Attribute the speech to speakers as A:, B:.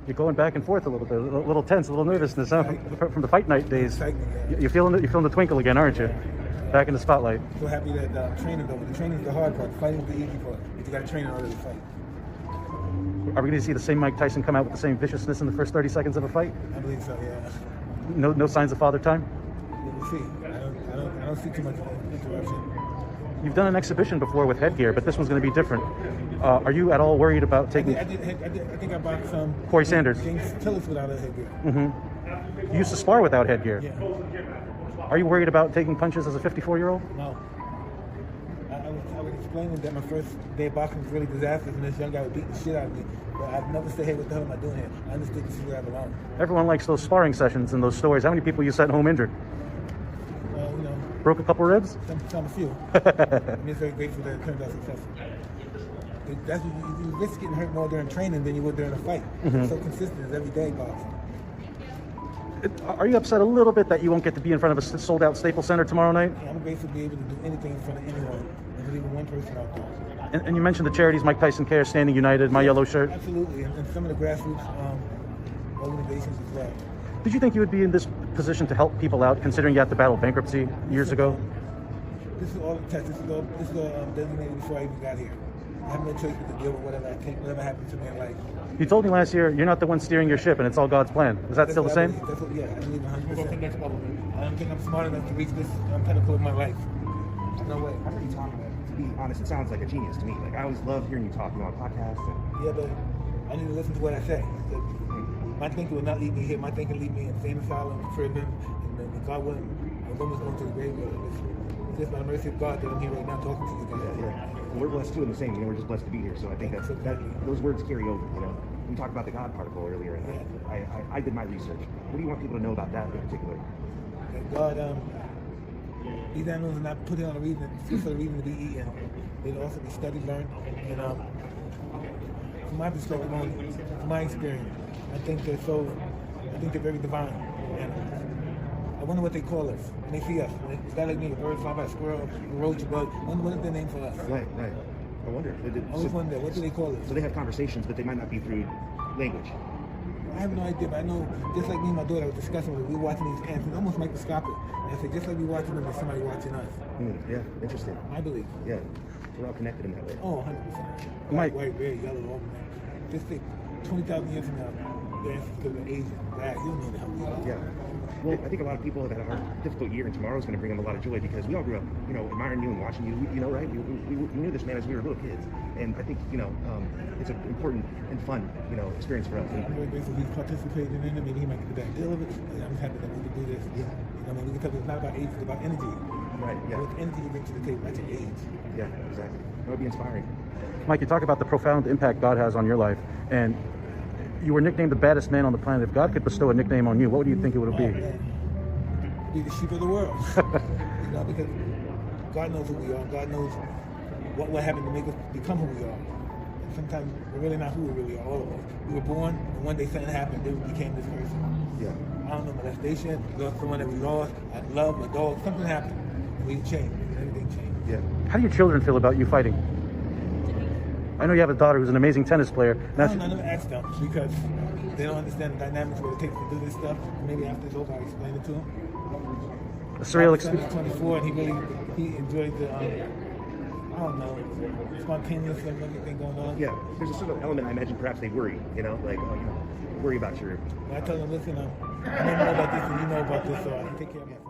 A: You're going back and forth a little bit, a little tense, a little nervousness, huh? From the fight night days. You're feeling the twinkle again, aren't you? Back in the spotlight.
B: So happy that training over. The training is the hard part. Fighting is the easy part. But you got to train in order to fight.
A: Are we going to see the same Mike Tyson come out with the same viciousness in the first 30 seconds of a fight?
B: I believe so. Yeah.
A: No signs of father time.
B: We'll see. I don't see too much interruption.
A: You've done an exhibition before with headgear, but this one's going to be different. Are you at all worried about taking?
B: I think I bought some.
A: Corey Sanders.
B: Tell us without a headgear.
A: Mm-hmm. You used to spar without headgear.
B: Yeah.
A: Are you worried about taking punches as a 54-year-old?
B: No. I was explaining that my first day of boxing was really disastrous, and this young guy would beat the shit out of me. But I've never said, hey, what the hell am I doing here? I understood this is where I belong.
A: Everyone likes those sparring sessions and those stories. How many people you sent home injured? Broke a couple ribs?
B: Some a few. I'm just very grateful that it turned out successful. You risk getting hurt more during training than you would during a fight. Mm-hmm. It's so consistent as every day boxing.
A: Are you upset a little bit that you won't get to be in front of a sold-out Staples Center tomorrow night?
B: Yeah, I'm grateful to be able to do anything in front of anyone. There's even one person out there.
A: And you mentioned the charities, Mike Tyson Cares, Standing United, My Yellow Shirt.
B: Absolutely, and some of the grassroots organizations as well.
A: Did you think you would be in this position to help people out, considering you had to battle bankruptcy years ago?
B: This is all the test. This is all designated before I even got here. I have no choice but to deal with whatever happens to me in life.
A: You told me last year you're not the one steering your ship, and it's all God's plan. Is that still the same?
B: I believe 100%. I don't think I'm smart enough to reach this pinnacle of my life. No way.
C: I heard you talk about it. To be honest, it sounds like a genius to me. Like, I always love hearing you talk on podcasts.
B: Yeah, but I need to listen to what I say. My thinking will not lead me here. My thinking lead me in insane asylum, prison, and God willing, I'm almost going to the grave. It's just by the mercy of God that I'm here right now talking to you guys.
C: Yeah. Well, we're blessed too in the same. We're just blessed to be here. So I think that those words carry over. We talked about the God particle earlier, and I did my research. What do you want people to know about that in particular?
B: That God, these animals are not put here on a reason, just for the reason to be eaten. They'll also be studied, learned, and from my perspective, from my experience, I think they're very divine. And I wonder what they call us when they see us. It's not like me, a bird, fly by a squirrel, a roach, a bug. What is their name for us?
C: Right. I wonder.
B: I always wonder, what do they call us?
C: So they have conversations, but they might not be through language.
B: I have no idea, but I know, just like me and my daughter were discussing, we were watching these ants, it's almost microscopic. And I said, just like we're watching them, there's somebody watching us.
C: Yeah, interesting.
B: I believe.
C: Yeah, we're all connected in that way.
B: Oh, 100%.
A: Mike.
B: White, red, yellow, all of that. Just think, 20,000 years from now, the answers could be Asian, black, you don't know the hell we are.
C: Yeah. Well, I think a lot of people have had a difficult year, and tomorrow is going to bring them a lot of joy because we all grew up, admiring you and watching you. Right? We knew this man as we were little kids, and I think it's an important and fun, experience for us.
B: I'm very grateful he's participating in it. Maybe he might get the bad deal of it. I'm happy that we can do this. Yeah. We can tell it's not about age, it's about energy.
C: Right. Yeah.
B: What energy you bring to the table, that's your age.
C: Yeah, exactly. That would be inspiring.
A: Mike, you talk about the profound impact God has on your life, and you were nicknamed the baddest man on the planet. If God could bestow a nickname on you, what would you think it would be?
B: Be the sheep of the world. Because God knows who we are. God knows what will happen to make us become who we are. And sometimes we're really not who we really are, all of us. We were born, and one day something happened, then we became this person.
C: Yeah.
B: I don't know, molestation, we lost someone that we lost, I love, a dog, something happened. And we changed, everything changed.
C: Yeah.
A: How do your children feel about you fighting? I know you have a daughter who's an amazing tennis player.
B: I never asked them because they don't understand the dynamics what it takes to do this stuff. Maybe after it's over, I'll explain it to them.
A: A surreal experience.
B: He's 24 and he enjoyed the, I don't know, spontaneous and everything going on.
C: Yeah, there's a sort of element I imagine perhaps they worry, worry about your...
B: I tell them, listen, I know more about this than you know about this, so I can take care of myself.